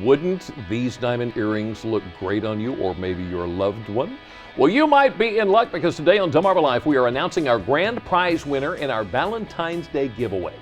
Wouldn't these diamond earrings look great on you or maybe your loved one? Well, you might be in luck because today on Delmarva Life, we are announcing our grand prize winner in our Valentine's Day giveaway.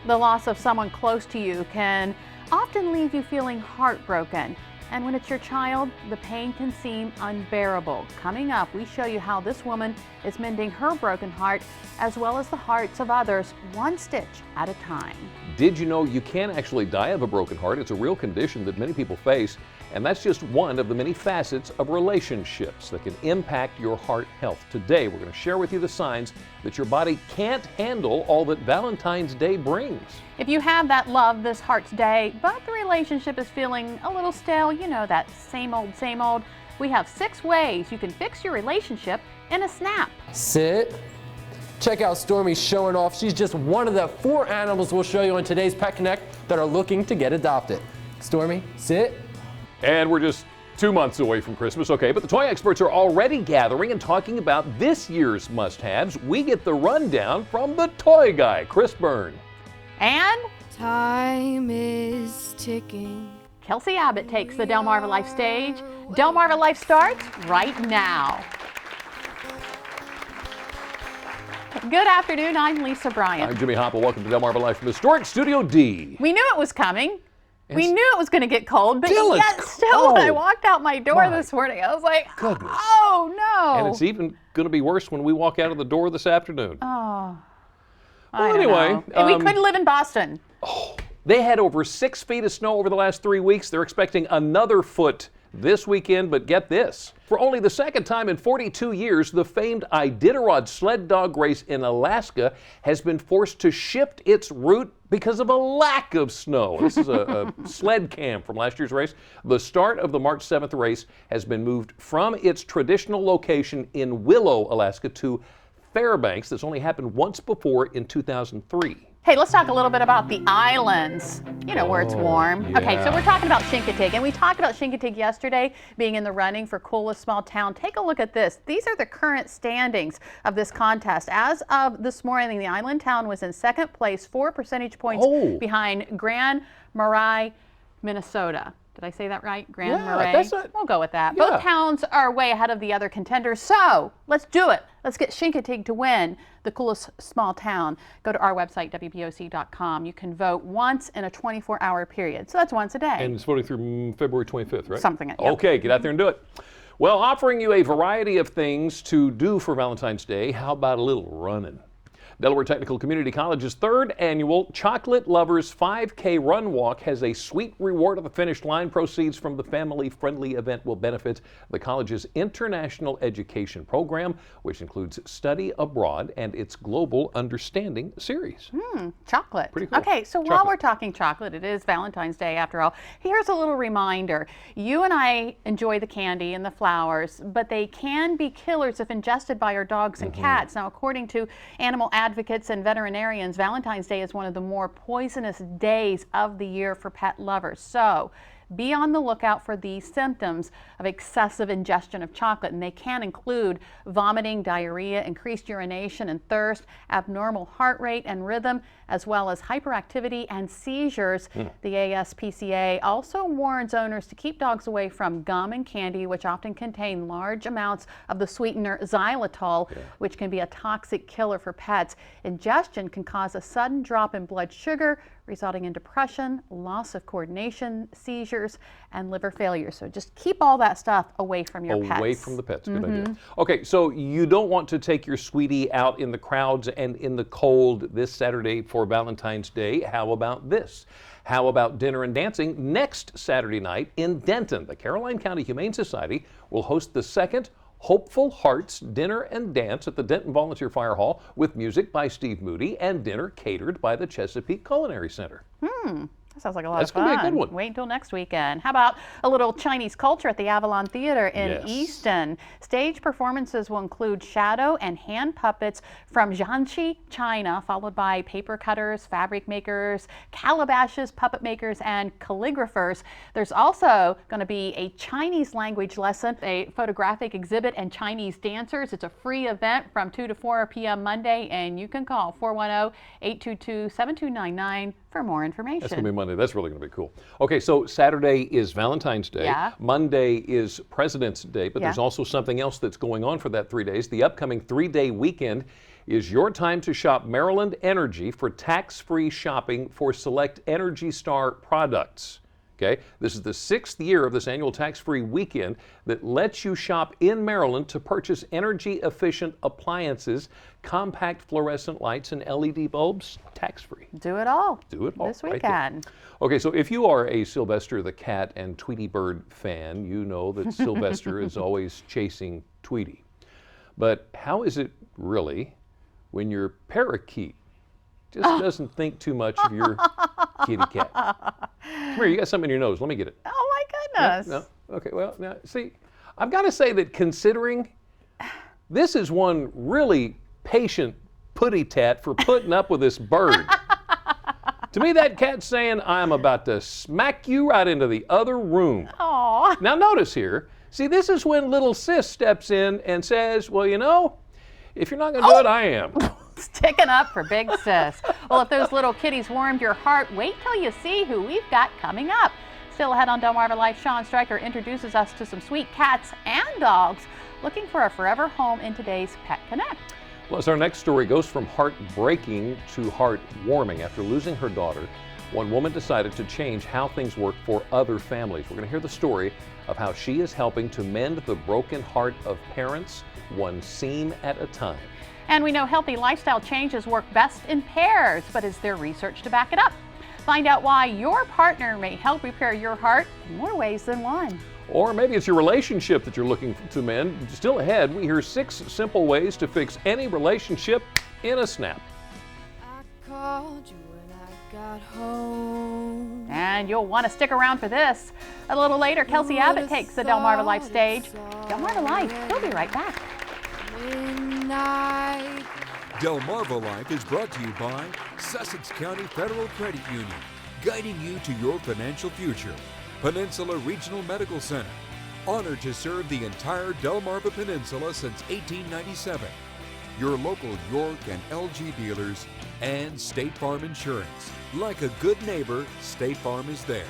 The loss of someone close to you can often leave you feeling heartbroken. And when it's your child, the pain can seem unbearable. Coming up, we show you how this woman is mending her broken heart as well as the hearts of others, one stitch at a time. Did you know you can actually die of a broken heart? It's a real condition that many people face, and that's just one of the many facets of relationships that can impact your heart health. Today, we're going to share with you the signs that your body can't handle all that Valentine's Day brings. If you have that love this Heart's Day, but the relationship is feeling a little stale, you know, that same old, we have 6 ways you can fix your relationship in a snap. Sit. Check out Stormy showing off. She's just one of the 4 animals we'll show you on today's Pet Connect that are looking to get adopted. Stormy, sit. And we're just 2 months away from Christmas, okay, but the toy experts are already gathering and talking about this year's must-haves. We get the rundown from the toy guy, Chris Byrne. And time is ticking. Kelsey Abbott takes the Delmarva Life stage. Delmarva Life starts right now. Good afternoon, I'm Lisa Bryant. I'm Jimmy Hopple. Welcome to Delmarva Life from Historic Studio D. We knew it was coming. We knew it was going to get cold, but Still yet it's still when I cold. walked out my door My this morning, I was like, goodness. oh no. And it's even going to be worse when we walk out of the door this afternoon. Oh. Well, anyway, And we couldn't live in Boston. They had over 6 feet of snow over the last 3 weeks. They're expecting another foot this weekend, but get this. For only the second time in 42 years, the famed Iditarod sled dog race in Alaska has been forced to shift its route because of a lack of snow. This is a sled cam from last year's race. The start of the March 7th race has been moved from its traditional location in Willow, Alaska to Fairbanks. That's only happened once before in 2003. Hey, let's talk a little bit about the islands, you know, where it's warm. yeah. Okay, so we're talking about Chincoteague, and we talked about Chincoteague yesterday being in the running for coolest small town. Take a look at this. These are the current standings of this contest. As of this morning, the island town was in second place, 4 percentage points behind Grand Marais, Minnesota. Did I say that right? Grand Marais? that's not- We'll go with that. Yeah. Both towns are way ahead of the other contenders, so let's do it. Let's get Chincoteague to win the coolest small town. Go to our website, WBOC.com. You can vote once in a 24-hour period, so that's once a day. And it's voting through February 25th, right? Something like that. Okay, get out there and do it. Well, offering you a variety of things to do for Valentine's Day, how about a little running? Delaware Technical Community College's 3rd annual Chocolate Lovers 5K Run Walk has a sweet reward at the finish line. Proceeds from the family-friendly event will benefit the college's international education program, which includes Study Abroad and its Global Understanding series. Chocolate. Pretty cool. Okay, so while we're talking chocolate, it is Valentine's Day after all. Here's a little reminder. You and I enjoy the candy and the flowers, but they can be killers if ingested by our dogs and cats. Now, according to animal advocates and veterinarians, Valentine's Day is one of the more poisonous days of the year for pet lovers. So be on the lookout for these symptoms of excessive ingestion of chocolate, and they can include vomiting, diarrhea, increased urination and thirst, abnormal heart rate and rhythm, as well as hyperactivity and seizures. The ASPCA also warns owners to keep dogs away from gum and candy, which often contain large amounts of the sweetener xylitol, which can be a toxic killer for pets. Ingestion can cause a sudden drop in blood sugar, resulting in depression, loss of coordination, seizures, and liver failure. So just keep all that stuff away from your pets. Away from the pets, good idea. Okay, so you don't want to take your sweetie out in the crowds and in the cold this Saturday for Valentine's Day. How about this? How about dinner and dancing next Saturday night in Denton? The Caroline County Humane Society will host the second Hopeful Hearts Dinner and Dance at the Denton Volunteer Fire Hall with music by Steve Moody and dinner catered by the Chesapeake Culinary Center. That sounds like a lot That's of fun. gonna be a good one. Wait until next weekend. How about a little Chinese culture at the Avalon Theater in Yes. Easton? Stage performances will include shadow and hand puppets from Jiangxi, China, followed by paper cutters, fabric makers, calabashes, puppet makers, and calligraphers. There's also going to be a Chinese language lesson, a photographic exhibit, and Chinese dancers. It's a free event from 2 to 4 p.m. Monday, and you can call 410-822-7299 for more information. That's going to be Monday. That's really going to be cool. Okay, so Saturday is Valentine's Day. Yeah. Monday is President's Day, but there's Yeah. also something else that's going on for that 3 days. The upcoming 3-day weekend is your time to shop Maryland Energy for tax-free shopping for select Energy Star products. Okay, this is the 6th year of this annual tax-free weekend that lets you shop in Maryland to purchase energy-efficient appliances, compact fluorescent lights, and LED bulbs tax-free. Do it all. Do it all this right there. weekend. Okay, so if you are a Sylvester the Cat and Tweety Bird fan, you know that Sylvester is always chasing Tweety. But how is it really when your parakeet just doesn't think too much of your kitty cat? Come here, you got something in your nose. Let me get it. Oh my goodness. No? Okay, well, now, see, I've got to say that considering this is one really patient putty tat for putting up with this bird. To me, that cat's saying, I'm about to smack you right into the other room. Aw. Now, notice here, see, this is when little sis steps in and says, well, you know, if you're not going to do it, I am. Sticking up for Big Sis. Well, if those little kitties warmed your heart, wait till you see who we've got coming up. Still ahead on Delmarva Life, Sean Stryker introduces us to some sweet cats and dogs looking for a forever home in today's Pet Connect. Plus, our next story goes from heartbreaking to heartwarming. After losing her daughter, one woman decided to change how things work for other families. We're going to hear the story of how she is helping to mend the broken heart of parents, one seam at a time. And we know healthy lifestyle changes work best in pairs, but is there research to back it up? Find out why your partner may help repair your heart in more ways than one. Or maybe it's your relationship that you're looking to mend. Still ahead, we hear 6 simple ways to fix any relationship in a snap. I called you when I got home. And you'll want to stick around for this. A little later, Kelsey Abbott takes the Delmarva Life stage. Delmarva Life, we'll be right back. Midnight. Delmarva Life is brought to you by Sussex County Federal Credit Union, guiding you to your financial future. Peninsula Regional Medical Center, honored to serve the entire Delmarva Peninsula since 1897. Your local York and LG dealers, and State Farm Insurance. Like a good neighbor, State Farm is there.